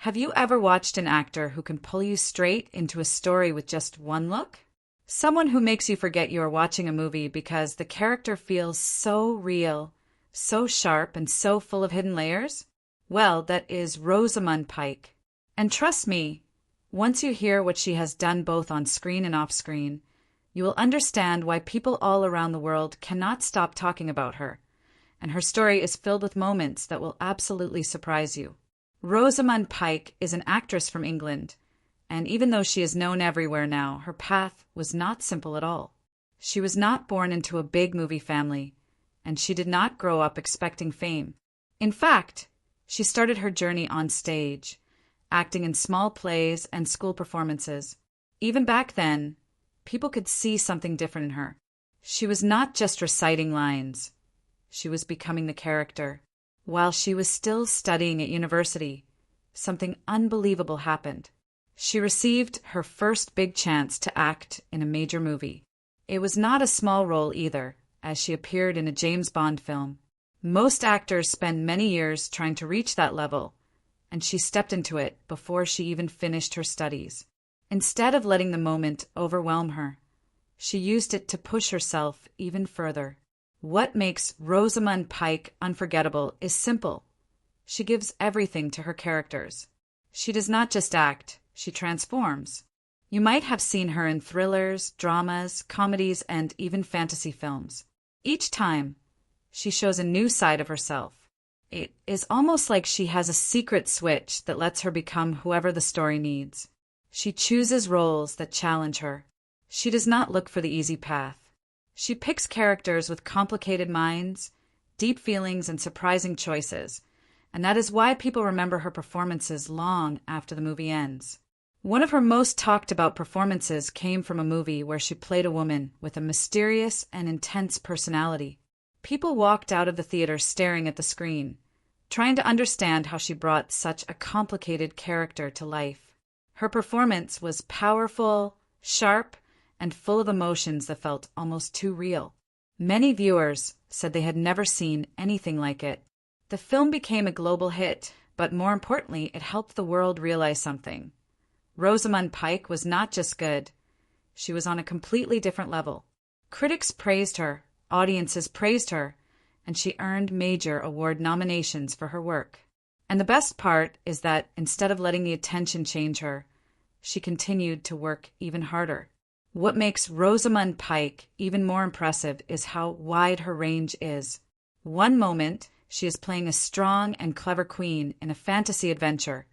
Have you ever watched an actor who can pull you straight into a story with just one look? Someone who makes you forget you are watching a movie because the character feels so real, so sharp, and so full of hidden layers? Well, that is Rosamund Pike. And trust me, once you hear what she has done both on screen and off screen, you will understand why people all around the world cannot stop talking about her. And her story is filled with moments that will absolutely surprise you. Rosamund Pike is an actress from England, and even though she is known everywhere now, her path was not simple at all. She was not born into a big movie family, and she did not grow up expecting fame. In fact, she started her journey on stage, acting in small plays and school performances. Even back then, people could see something different in her. She was not just reciting lines. She was becoming the character. While she was still studying at university, something unbelievable happened. She received her first big chance to act in a major movie. It was not a small role either, as she appeared in a James Bond film. Most actors spend many years trying to reach that level, and she stepped into it before she even finished her studies. Instead of letting the moment overwhelm her, she used it to push herself even further. What makes Rosamund Pike unforgettable is simple. She gives everything to her characters. She does not just act, she transforms. You might have seen her in thrillers, dramas, comedies, and even fantasy films. Each time, she shows a new side of herself. It is almost like she has a secret switch that lets her become whoever the story needs. She chooses roles that challenge her. She does not look for the easy path. She picks characters with complicated minds, deep feelings, and surprising choices, and that is why people remember her performances long after the movie ends. One of her most talked about performances came from a movie where she played a woman with a mysterious and intense personality. People walked out of the theater staring at the screen, trying to understand how she brought such a complicated character to life. Her performance was powerful, sharp, and full of emotions that felt almost too real. Many viewers said they had never seen anything like it. The film became a global hit, but more importantly, it helped the world realize something. Rosamund Pike was not just good. She was on a completely different level. Critics praised her, audiences praised her, and she earned major award nominations for her work. And the best part is that instead of letting the attention change her, she continued to work even harder. What makes Rosamund Pike even more impressive is how wide her range is. One moment, she is playing a strong and clever queen in a fantasy adventure,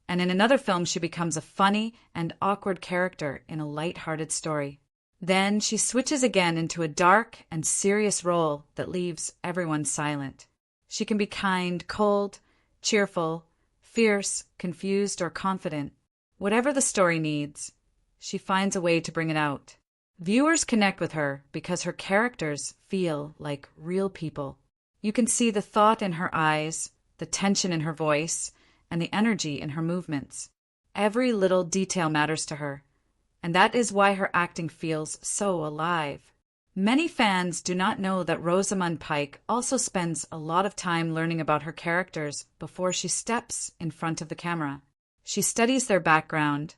and in another film she becomes a funny and awkward character in a light-hearted story. Then she switches again into a dark and serious role that leaves everyone silent. She can be kind, cold, cheerful, fierce, confused, or confident. Whatever the story needs, she finds a way to bring it out. Viewers connect with her because her characters feel like real people. You can see the thought in her eyes, the tension in her voice, and the energy in her movements. Every little detail matters to her, and that is why her acting feels so alive. Many fans do not know that Rosamund Pike also spends a lot of time learning about her characters before she steps in front of the camera. She studies their background,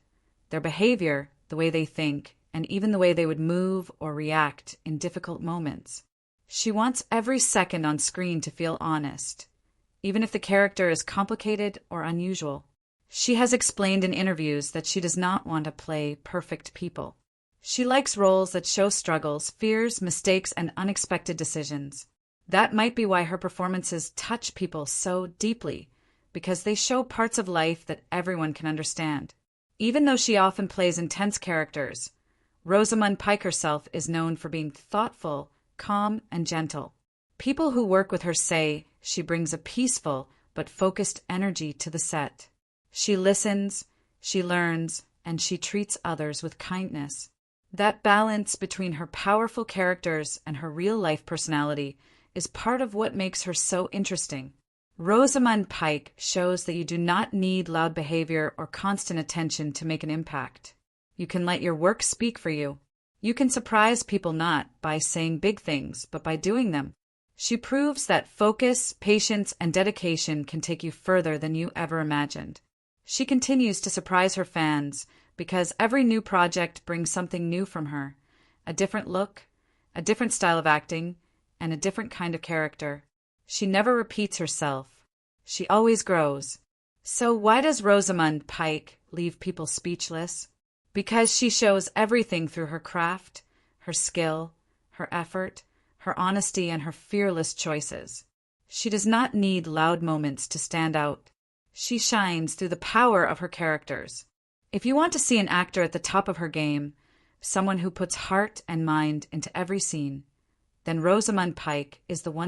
their behavior, the way they think, and even the way they would move or react in difficult moments. She wants every second on screen to feel honest, even if the character is complicated or unusual. She has explained in interviews that she does not want to play perfect people. She likes roles that show struggles, fears, mistakes, and unexpected decisions. That might be why her performances touch people so deeply, because they show parts of life that everyone can understand. Even though she often plays intense characters, Rosamund Pike herself is known for being thoughtful, calm, and gentle. People who work with her say she brings a peaceful but focused energy to the set. She listens, she learns, and she treats others with kindness. That balance between her powerful characters and her real-life personality is part of what makes her so interesting. Rosamund Pike shows that you do not need loud behavior or constant attention to make an impact. You can let your work speak for you. You can surprise people not by saying big things, but by doing them. She proves that focus, patience, and dedication can take you further than you ever imagined. She continues to surprise her fans because every new project brings something new from her, a different look, a different style of acting, and a different kind of character. She never repeats herself. She always grows. So why does Rosamund Pike leave people speechless? Because she shows everything through her craft, her skill, her effort, her honesty, and her fearless choices. She does not need loud moments to stand out. She shines through the power of her characters. If you want to see an actor at the top of her game, someone who puts heart and mind into every scene, then Rosamund Pike is the one